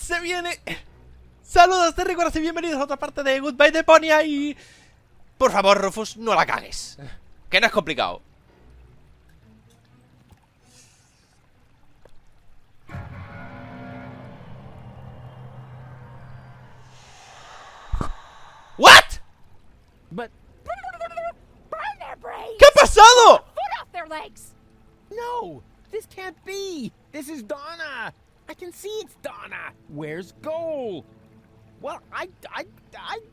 Se viene. Saludos de Rigor y bienvenidos a otra parte de Goodbye Deponia y... Por favor, Rufus, no la cagues. Que no es complicado. ¿What? But ¿Qué ha pasado? no, this can't be. This is Donna. I can see it's Donna. Where's Goal? Well, I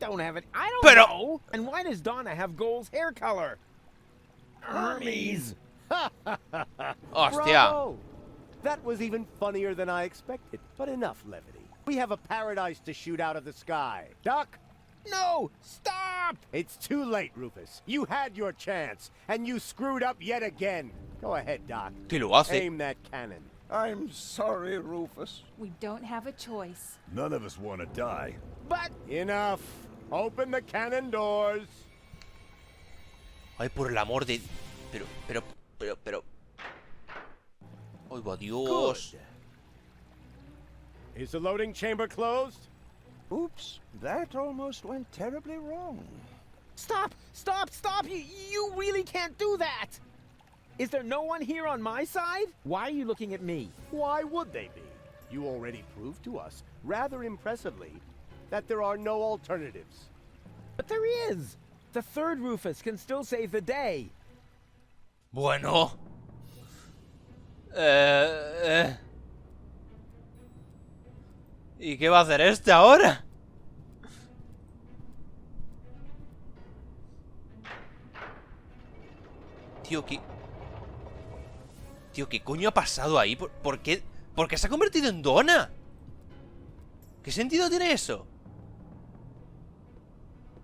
don't have it. I don't know. And why does Donna have Goal's hair color? Hermes. Hostia. Bravo! That was even funnier than I expected. But enough levity. We have a paradise to shoot out of the sky. Duck! No! Stop! It's too late, Rufus. You had your chance, and you screwed up yet again. Go ahead, Doc. Que lo hace. Aim that cannon. I'm sorry, Rufus. We don't have a choice. None of us want to die. But Enough. Open the cannon doors. Ay, por el amor de... Pero... Ay, va Dios. Good. Is the loading chamber closed? Oops, that almost went terribly wrong. stop! Stop! Stop! You really can't do that! Is there no one here on my side? Why are you looking at me? Why would they be? You already proved to us, rather impressively, that there are no alternatives. But there is! The third Rufus can still save the day. Bueno. ¿Y qué va a hacer este ahora? Tío, ¿qué coño ha pasado ahí? ¿Por qué se ha convertido en Donna? ¿Qué sentido tiene eso?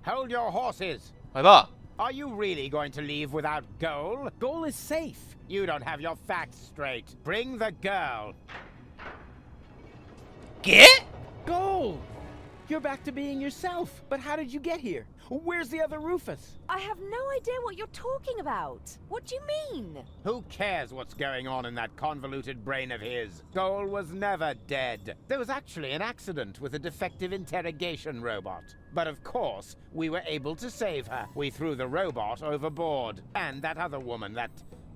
Hold your horses. Ahí va. Are you really going to leave without Goal? Goal is safe. You don't have your facts straight. Bring the girl. ¿Qué? Goal! You're back to being yourself. But how did you get here? Where's the other Rufus? I have no idea what you're talking about. What do you mean? Who cares what's going on in that convoluted brain of his? Goal was never dead. There was actually an accident with a defective interrogation robot. But of course, we were able to save her. We threw the robot overboard. And that other woman, that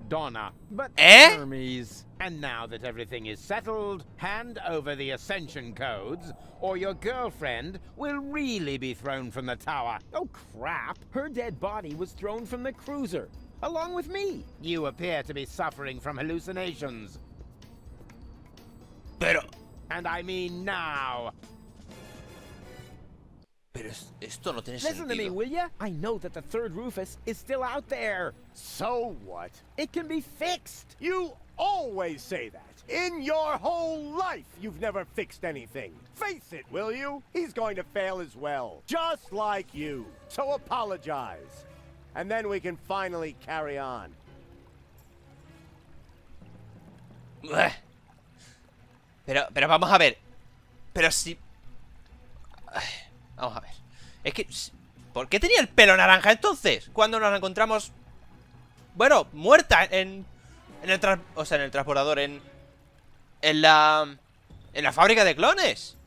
Donna. But Hermes. And now that everything is settled, hand over the ascension codes, or your girlfriend will really be thrown from the tower. Oh, crap. Her dead body was thrown from the cruiser, along with me. You appear to be suffering from hallucinations. Pero... And I mean now. Pero esto no tiene Listen to me, sentido. will ya? I know that the third Rufus is still out there. So what? It can be fixed. You always say that. In your whole life, you've never fixed anything. Face it, will you? He's going to fail as well. Just like you. So apologize. And then we can finally carry on. Pero vamos a ver. Pero si... Vamos a ver. Es que... ¿Por qué tenía el pelo naranja entonces? Cuando nos la encontramos... Bueno, muerta en el transportador, en la fábrica de clones.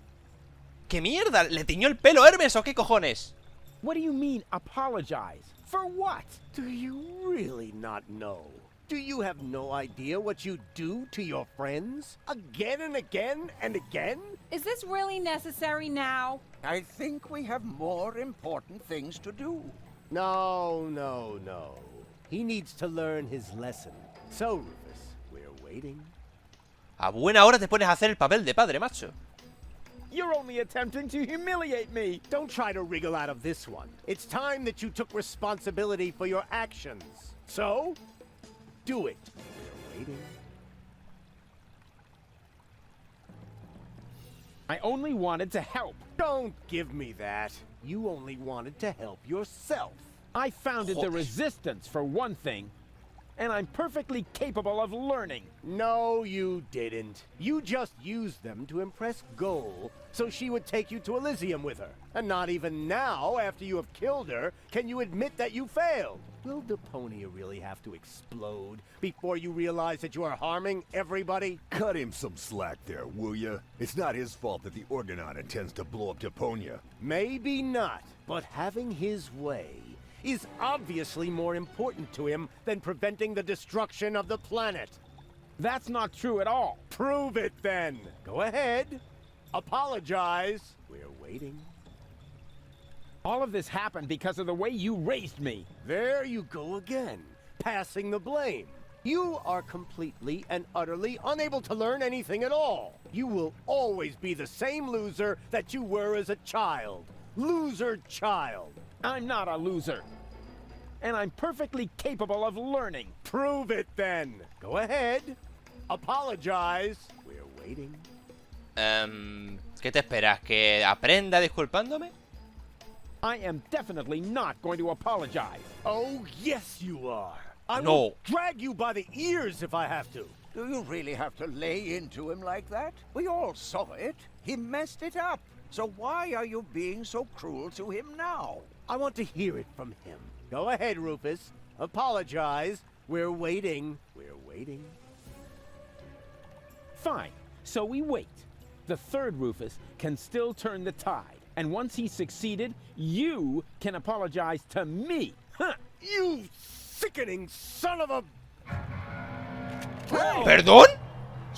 ¿Qué mierda? ¿Le tiñó el pelo Hermes o qué cojones? What do you mean, apologize? For what? Do you really not know? Do you have no idea what you do to your friends? Again and again and again? Is this really necessary now? I think we have more important things to do. No. He needs to learn his lesson. So, Rufus, we're waiting. A buena hora te pones a hacer el papel de padre, macho. You're only attempting to humiliate me. Don't try to wriggle out of this one. It's time that you took responsibility for your actions. So, do it. We're waiting. I only wanted to help. Don't give me that. You only wanted to help yourself. I founded the Resistance, for one thing. And I'm perfectly capable of learning. No, you didn't. You just used them to impress Goal so she would take you to Elysium with her. And not even now, after you have killed her, can you admit that you failed. Will Deponia really have to explode before you realize that you are harming everybody? Cut him some slack there, will ya? It's not his fault that the Orgonon intends to blow up Deponia. Maybe not, but having his way is obviously more important to him than preventing the destruction of the planet. That's not true at all. Prove it then. Go ahead. Apologize. We're waiting. All of this happened because of the way you raised me. There you go again, passing the blame. You are completely and utterly unable to learn anything at all. You will always be the same loser that you were as a child. Loser child. I'm not a loser. And I'm perfectly capable of learning. Prove it then. Go ahead. Apologize. We're waiting. ¿Qué te esperas? ¿Que aprenda disculpándome? I am definitely not going to apologize. Oh, yes you are. I No. will drag you by the ears if I have to. Do you really have to lay into him like that? We all saw it. He messed it up. So why are you being so cruel to him now? I want to hear it from him. Go ahead, Rufus. Apologize. We're waiting. We're waiting. Fine. So we wait. The third Rufus can still turn the tide. And once he's succeeded, you can apologize to me. Huh. You sickening son of a... ¿Perdón?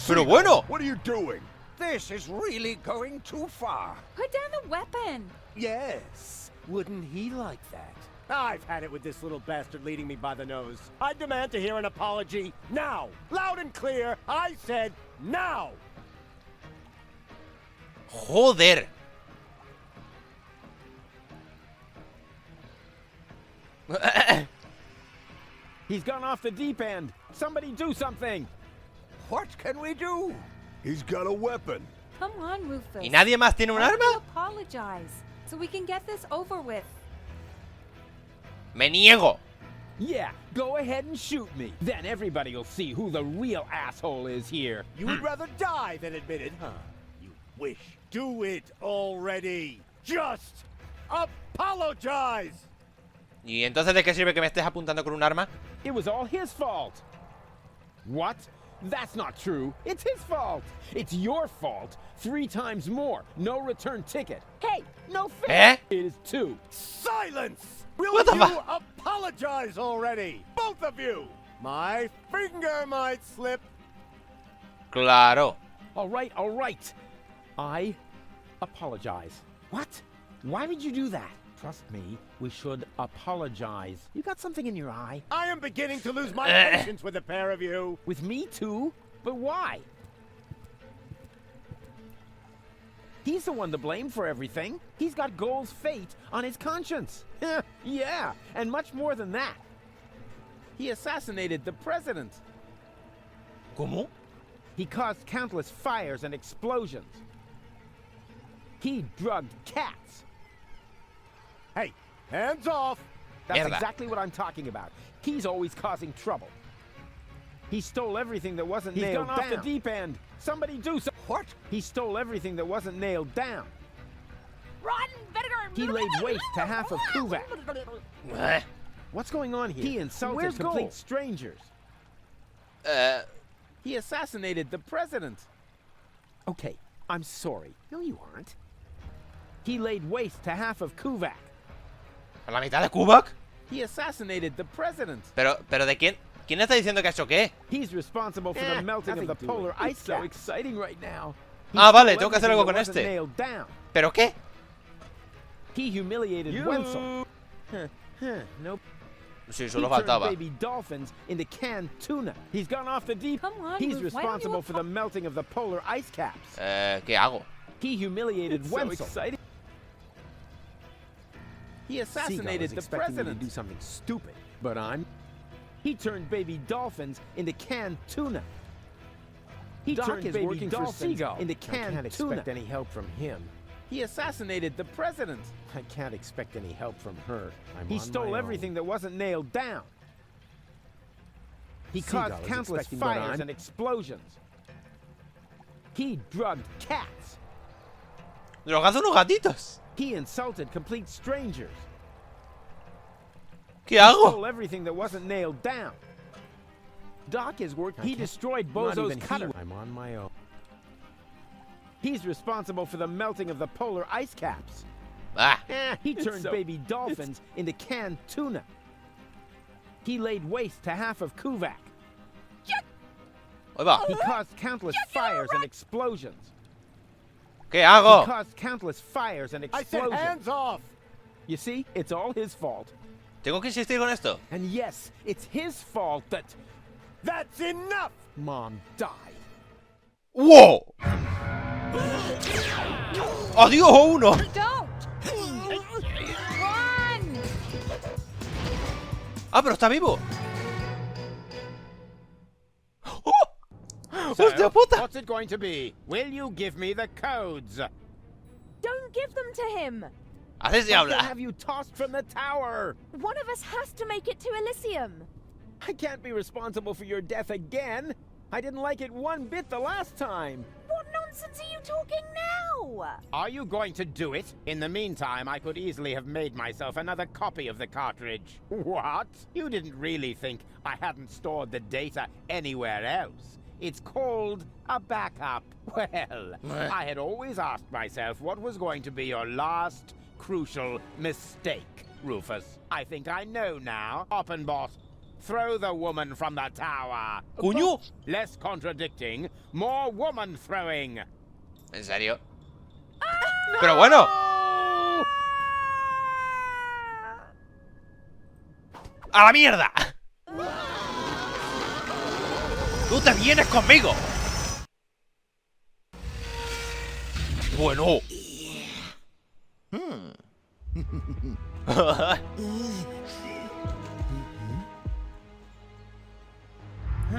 Pero bueno. What are you doing? This is really going too far. Put down the weapon. Yes. Wouldn't he like that? I've had it with this little bastard leading me by the nose. I demand to hear an apology now. Loud and clear. I said now. Joder. He's gone off the deep end. Somebody do something. What can we do? He's got a weapon. Come on, Rufus. ¿Y nadie más tiene un Why don't you arma? apologize so we can get this over with. Me niego. Yeah, go ahead and shoot me. Then everybody will see who the real asshole is here. You would rather die than admit it, huh? You wish. Do it already. Just apologize. ¿Y entonces de qué sirve que me estés apuntando con un arma? It was all his fault. What? That's not true. It's his fault. It's your fault. 3 times more. No return ticket. Hey, no fair. ¿Eh? It is 2. Silence! Will What the you fu- apologize already? Both of you! My finger might slip. Claro. All right, all right. I apologize. What? Why did you do that? Trust me, we should apologize. You got something in your eye? I am beginning to lose my patience with the pair of you. With me too? But why? He's the one to blame for everything. He's got Goal's fate on his conscience. Yeah, and much more than that. He assassinated the president. ¿Cómo? He caused countless fires and explosions. He drugged cats. Hey, hands off. That's Mierda. exactly what I'm talking about. He's always causing trouble. He stole everything that wasn't He's nailed gone down. off Off the deep end. Somebody do something. What? He stole everything that wasn't nailed down. Run, better. He laid waste to half of Kuvak. Eh, What's going on here? He insulted Where's complete Goal? strangers. He assassinated the president. Okay, I'm sorry. No, you aren't. He laid waste to half of Kuvak. ¿A la mitad de Kubak? He assassinated the president. Pero ¿de quién? ¿Quién está diciendo que ha hecho qué? He's responsible for the melting of the polar ice cap. So exciting right now. He Ah, vale, stole tengo que hacer everything algo that con wasn't este. nailed down. ¿Pero qué? He humiliated Wenzel. Nope. Sí, He solo turned faltaba. baby dolphins into canned tuna. He's gone off the deep. Come on, He's Ruth, why don't you responsible for the melting of the polar ice caps. ¿Qué hago? He humiliated It's so Wenzel. exciting. He assassinated the president. To do something stupid, but He turned baby dolphins into canned tuna. He turned baby working dolphins for Seagull into canned tuna. I can't expect any help from him. He assassinated the president. I can't expect any help from her. He stole everything that wasn't nailed down. He caused countless fires and explosions. He drugged cats. Drogado unos gatitos. He insulted complete strangers. ¿Qué hago? Stole everything that wasn't nailed down. Doc is working. He destroyed Bozo's cutter. I'm on my own. He's responsible for the melting of the polar ice caps. Ah, He turned baby dolphins into canned tuna. He laid waste to half of Kuvak. ahí va. He caused countless fires and explosions. ¿Qué hago? He caused countless fires and I said explosions. hands off! You see, it's all his fault. ¿Tengo que insistir con esto? And yes, it's his fault that That's enough! Mom died. ¡Wow! ¡Adiós, uno! Don't! Run! ¡Ah, pero está vivo! ¡Oh! So, ¡Hostia puta! what's it going to be? Will you give me the codes? Don't give them to him! ¡Haces They'll diabla! have you tossed from the tower. One of us has to make it to Elysium. I can't be responsible for your death again. I didn't like it one bit the last time. What nonsense are you talking now? Are you going to do it? In the meantime, I could easily have made myself another copy of the cartridge. What? You didn't really think I hadn't stored the data anywhere else? It's called a backup. Well, I had always asked myself what was going to be your last crucial mistake, Rufus. I think I know now. Oppenbot, throw the woman from the tower. ¡Coño! Less contradicting, more woman throwing. ¿En serio? ¡Pero bueno! ¡A la mierda! ¡Tú te vienes conmigo! Bueno.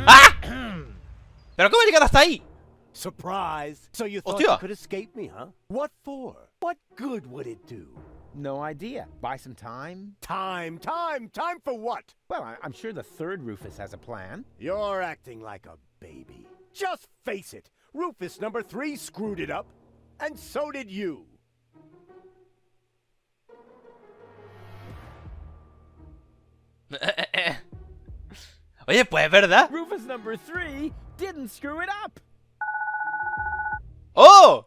¡Ah! ¿Pero cómo he llegado hasta ahí? Surprise! So you thought Hostia. you could escape me, huh? What for? What good would it do? No idea. Buy some time? Time for what? Well, I'm sure the third Rufus has a plan. You're acting like a baby. Just face it. Rufus number 3 screwed it up, and so did you. Oye, pues es verdad. Rufus number 3 didn't screw it up. ¡Oh!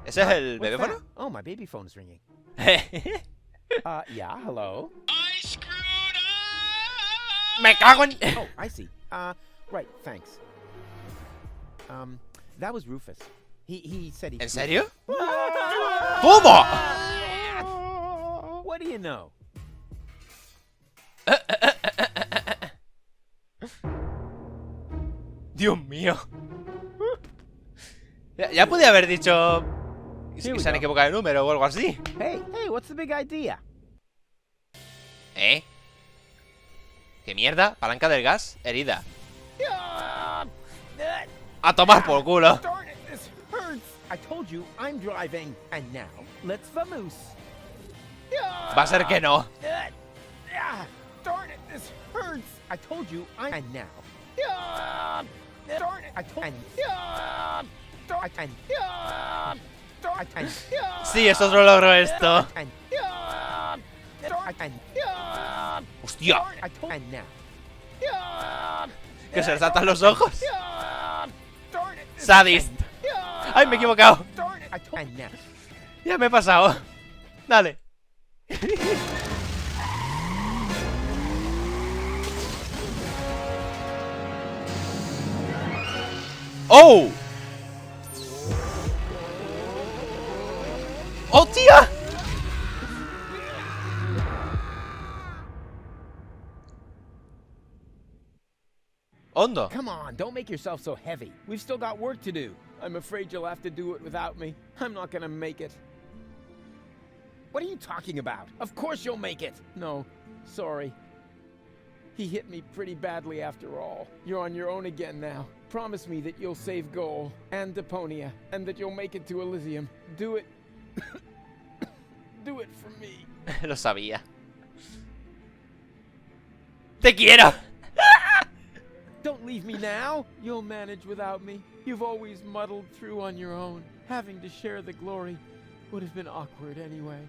¿Ese es el What's bebéfono? that? Oh, my baby phone's ringing. Yeah, hello. ¡Me cago en...! Oh, I see. Right, thanks. That was Rufus. He said he... ¿En serio? Ah! ¿Cómo? What do you know? Dios mío. Ya podía haber dicho Here que we se han go. equivocado de número o algo así. Hey, what's the big idea? ¿Eh? ¿Qué mierda? Palanca del gas, herida. A tomar por culo. Darn it, this hurts. I told you I'm driving, and now let's vamoose. Va a ser que no. Darn it, this hurts. I told you I'm and now. Darn it, I told Sí, eso es lo logro esto. Hostia. Que se le saltan los ojos. Sadist. Ay, me he equivocado. Ya me he pasado. Dale. ¡Oh! ¡Oh, tía! Hondo. Come on, don't make yourself so heavy. We've still got work to do. I'm afraid you'll have to do it without me. I'm not gonna make it. What are you talking about? Of course you'll make it. No, sorry. He hit me pretty badly after all. You're on your own again now. Promise me that you'll save Goal and Deponia, and that you'll make it to Elysium. Do it. Do it for me. Lo sabía. ¡Te quiero! Don't leave me now. You'll manage without me. You've always muddled through on your own. Having to share the glory would have been awkward anyway.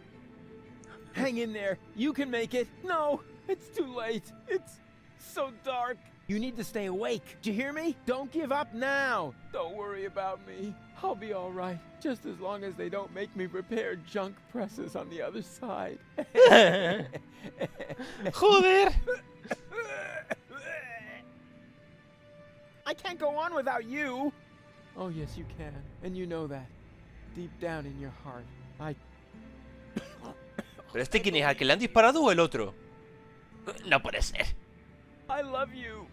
Hang in there. You can make it. No, it's too late. It's so dark. You need to stay awake. Do you hear me? Don't give up now. Don't worry about me. I'll be all right. Just as long as they don't make me repair junk presses on the other side. Joder. I can't go on without you. Oh, yes, you can. And you know that. Deep down in your heart. ¿Pero este quién es? ¿Al que le han disparado o el otro? No puede ser. I love you.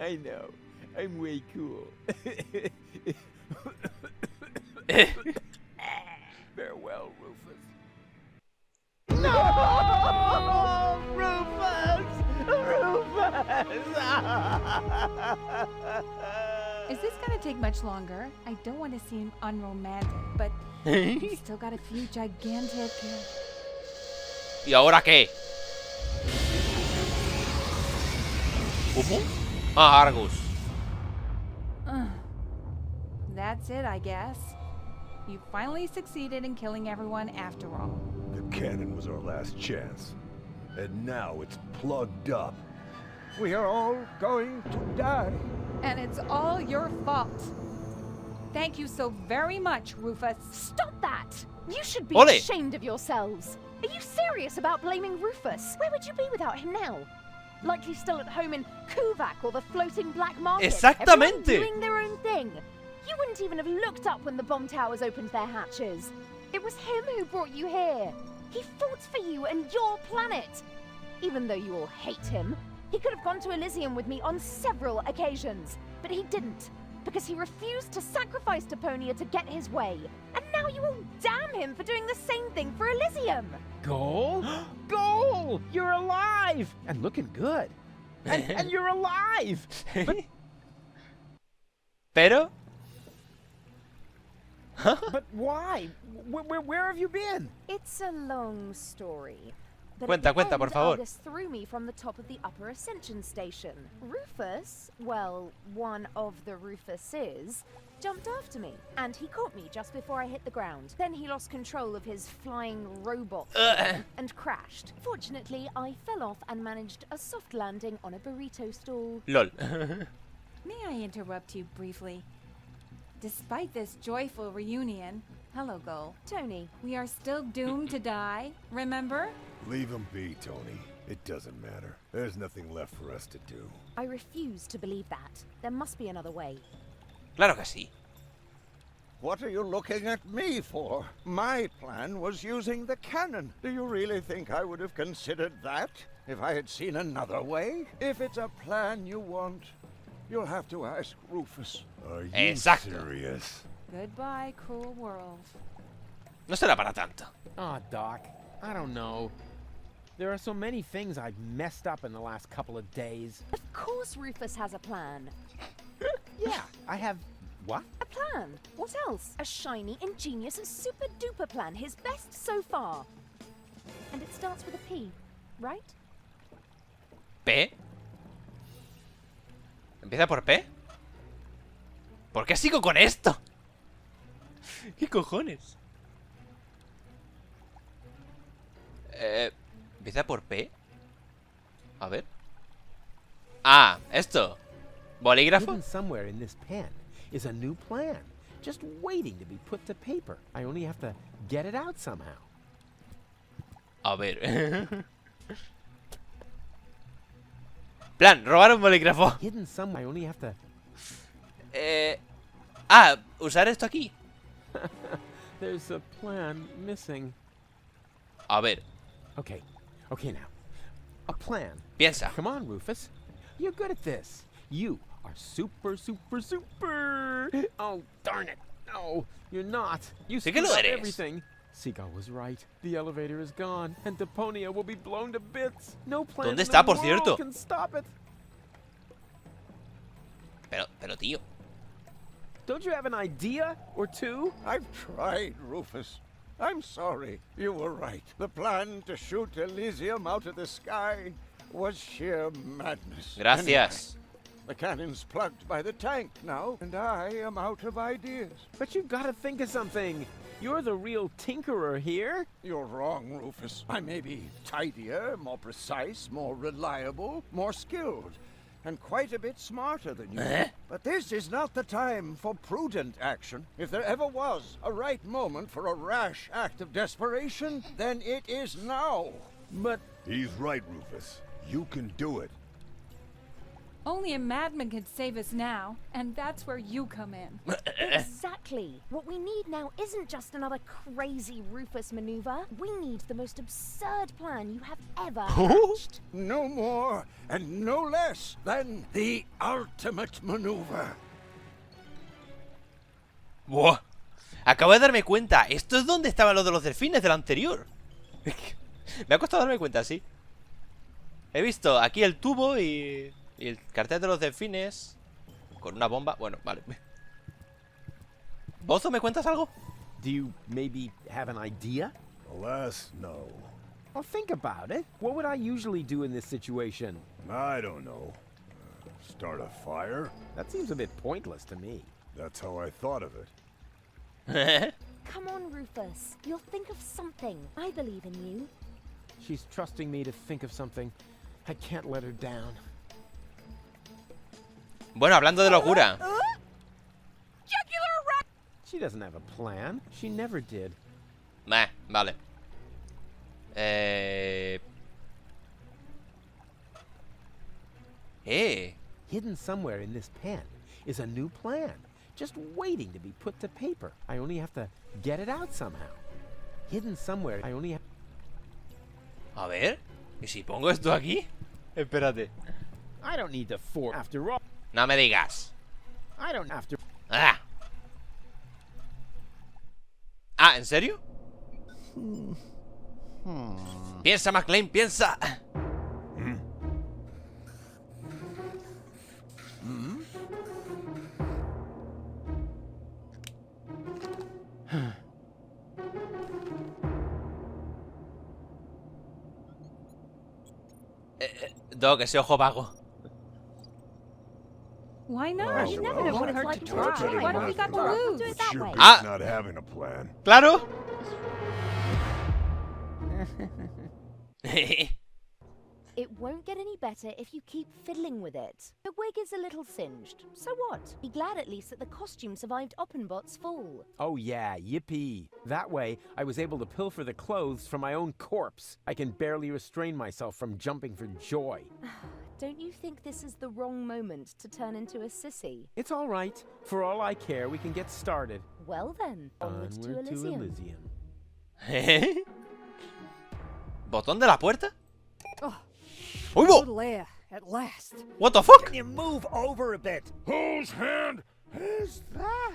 I know. I'm way cool. Farewell, Rufus. No! Rufus! Is this gonna take much longer? I don't want to seem unromantic, but we've still got a few gigantic... ¿Y ahora qué? Ah, Argus. That's it, I guess. You finally succeeded in killing everyone after all. The cannon was our last chance. And now it's plugged up. We are all going to die. And it's all your fault. Thank you so very much, Rufus. Stop that! You should be Ole. ashamed of yourselves. Are you serious about blaming Rufus? Where would you be without him now? Likely still at home in Kuvak or the floating black market. Exactamente. Everyone doing their own thing. You wouldn't even have looked up when the bomb towers opened their hatches. It was him who brought you here. He fought for you and your planet. Even though you all hate him, he could have gone to Elysium with me on several occasions. But he didn't, because he refused to sacrifice Deponia to get his way. And now you all damn him for doing the same thing for Elysium. Goal? Goal! You're alive! And looking good. And you're alive! ¿Pero? But why? Where have you been? It's a long story. But Cuenta, at the cuenta, por end, favor. Argus threw me from the top of the upper ascension station. Rufus, well, one of the Rufuses, jumped after me, and he caught me just before I hit the ground. Then he lost control of his flying robot and crashed. Fortunately, I fell off and managed a soft landing on a burrito stall. LOL. May I interrupt you briefly? Despite this joyful reunion, hello, Goal. Tony, We are still doomed to die, remember? Leave him be, Tony. It doesn't matter. There's nothing left for us to do. I refuse to believe that. There must be another way. Claro que sí. What are you looking at me for? My plan was using the cannon. Do you really think I would have considered that if I had seen another way? If it's a plan you want, you'll have to ask Rufus. Are you Exacto. serious? Goodbye, cruel world. No será para tanto. Aw, Doc. I don't know. There are so many things I've messed up in the last couple of days. Of course Rufus has a plan. Yeah, I have... What? A plan. What else? A shiny, ingenious, and super duper plan. His best so far. And it starts with a P, right? ¿P? ¿Empieza por P? ¿Por qué sigo con esto? ¿Qué cojones? ¿Empieza por P? A ver. Ah, esto. ¿Bolígrafo? Hidden somewhere in this pen is a new plan, just waiting to be put to paper. I only have to get it out somehow. A ver. Plan, robar un bolígrafo. Hidden somewhere. I only have to... Usar esto aquí. There's a plan missing. A ver, Okay now. A plan. piensa. Come on, Rufus. You're good at this. You are super. Oh, darn it. No, you're not. You Sí que screwed lo up eres. everything. Seagull was right. The elevator is gone, and Deponia will be blown to bits. No plan ¿Dónde in está, the por world cierto? can stop it. Pero tío. Don't you have an idea or two? I've tried, Rufus. I'm sorry. You were right. The plan to shoot Elysium out of the sky was sheer madness. Gracias. Anyway, the cannon's plugged by the tank now, and I am out of ideas. But you've got to think of something. You're the real tinkerer here. You're wrong, Rufus. I may be tidier, more precise, more reliable, more skilled, and quite a bit smarter than you. But this is not the time for prudent action. If there ever was a right moment for a rash act of desperation, then it is now. But He's right, Rufus. You can do it. Only a madman can save us now, and that's where you come in. Exactly. What we need now isn't just another crazy Rufus maneuver. We need the most absurd plan you have ever hatched. No more and no less than the ultimate maneuver. Buah. Acabo de darme cuenta. Esto es donde estaban los de los delfines del anterior. Me ha costado darme cuenta, sí. He visto aquí el tubo y el cartel de los delfines con una bomba. Bueno, vale. ¿Bozo, me cuentas algo? do you maybe have an idea? Alas, no. Well, think about it. What would I usually do in this situation? I don't know. Start a fire? That seems a bit pointless to me. That's how I thought of it. Come on, Rufus. You'll think of something. I believe in you. She's trusting me to think of something. I can't let her down. Bueno, hablando de locura. She doesn't have a plan. She never did. Vale. Hidden somewhere in this pen is a new plan, just waiting to be put to paper. I only have to get it out somehow. Hidden somewhere, I only have... A ver. ¿Y si pongo esto aquí? Espérate. I don't need to force after all. No me digas. I don't have to... Ah, ¿en serio? Piensa, McLean, piensa. Doc, ese ojo vago. Why not? Oh, You never well. know what it's Hard like to to try. try. What have we got to We'll lose? do it that Sure way. beats Ah. not having a plan. Claro. It won't get any better if you keep fiddling with it. The wig is a little singed. So what? Be glad at least that the costume survived Oppenbot's fall. Oh yeah, yippee. That way, I was able to pilfer the clothes from my own corpse. I can barely restrain myself from jumping for joy. Don't you think this is the wrong moment to turn into a sissy? It's all right. For all I care, we can get started. Well then, onwards to Elysium. ¿Botón de la puerta? Oh, ¡Uy, bo! little air at last. What the fuck? Can you move over a bit? Whose hand? Is that?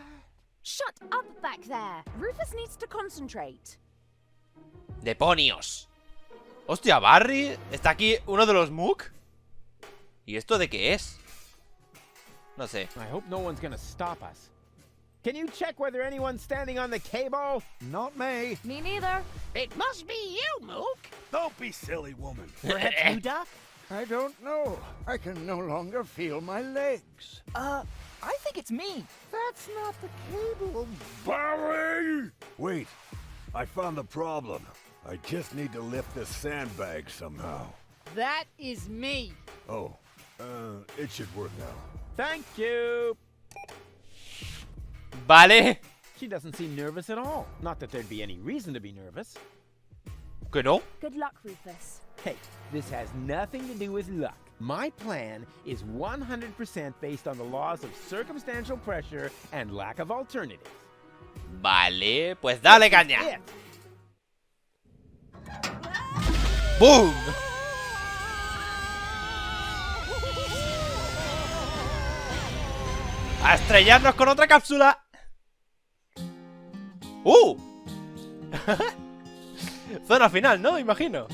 Shut up back there! Rufus needs to concentrate. Deponios. Hostia, Barry. ¿Está aquí uno de los Mook? ¿Y esto de qué es? No sé. I hope no one's gonna stop us. Can you check whether anyone's standing on the cable? Not me. Me neither. It must be you, Mook. Don't be silly, woman. Perhaps you, Doc? I don't know. I can no longer feel my legs. I think it's me. That's not the cable. Barry! Wait, I found the problem. I just need to lift this sandbag somehow. That is me. Oh, it should work now. Thank you. Vale. She doesn't seem nervous at all. Not that there'd be any reason to be nervous. ¿Que no? Good luck, Rufus. Hey, this has nothing to do with luck. My plan is 100% based on the laws of circumstantial pressure and lack of alternatives. Vale, pues dale caña. It. ¡Boom! A estrellarnos con otra cápsula. Zona final, ¿no? Imagino.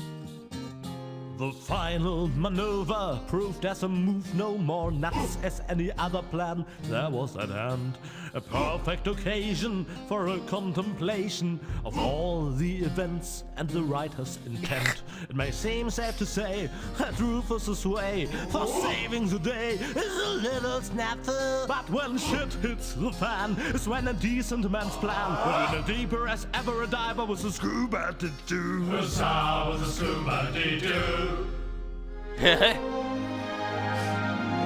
The final maneuver proved as a move no more nuts as any other plan there was at hand. A perfect occasion for a contemplation of all the events and the writer's intent. It may seem safe to say that Rufus's way for saving the day is a little snafu. But when shit hits the fan is when a decent man's plan will in a deeper as ever a diver was a scuba to do. Was a scuba to do.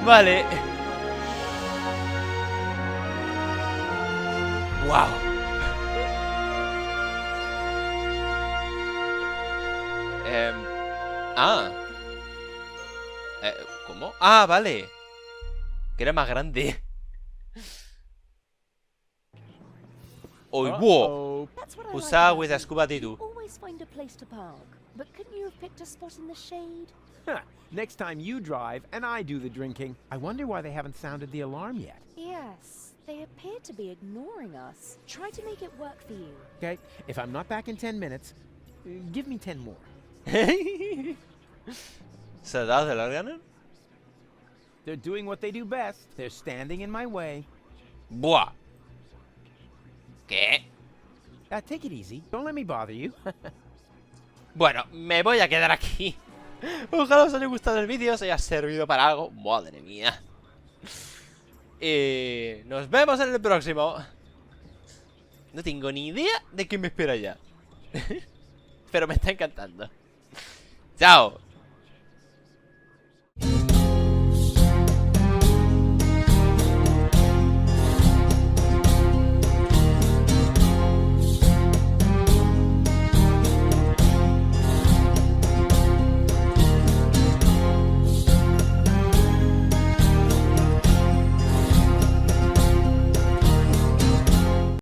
Vale. Wow. ¿Cómo? Ah, vale. Que era más grande. Oh, wow. That's what I Usa like with a about scuba you. tattoo. You always find a place to park. But couldn't you have picked a spot in the shade? Huh. Next time you drive and I do the drinking. I wonder why they haven't sounded the alarm yet. Yes, they appear to be ignoring us. Try to make it work for you. Okay, if I'm not back in 10 minutes, give me 10 more. ¿Soldados del órgano? They're doing what they do best. They're standing in my way. Buah. ¿Qué? Take it easy. Don't let me bother you. Bueno, me voy a quedar aquí. Ojalá os haya gustado el vídeo, os haya servido para algo. Madre mía. Y nos vemos en el próximo. No tengo ni idea de qué me espera ya. Pero me está encantando. Chao.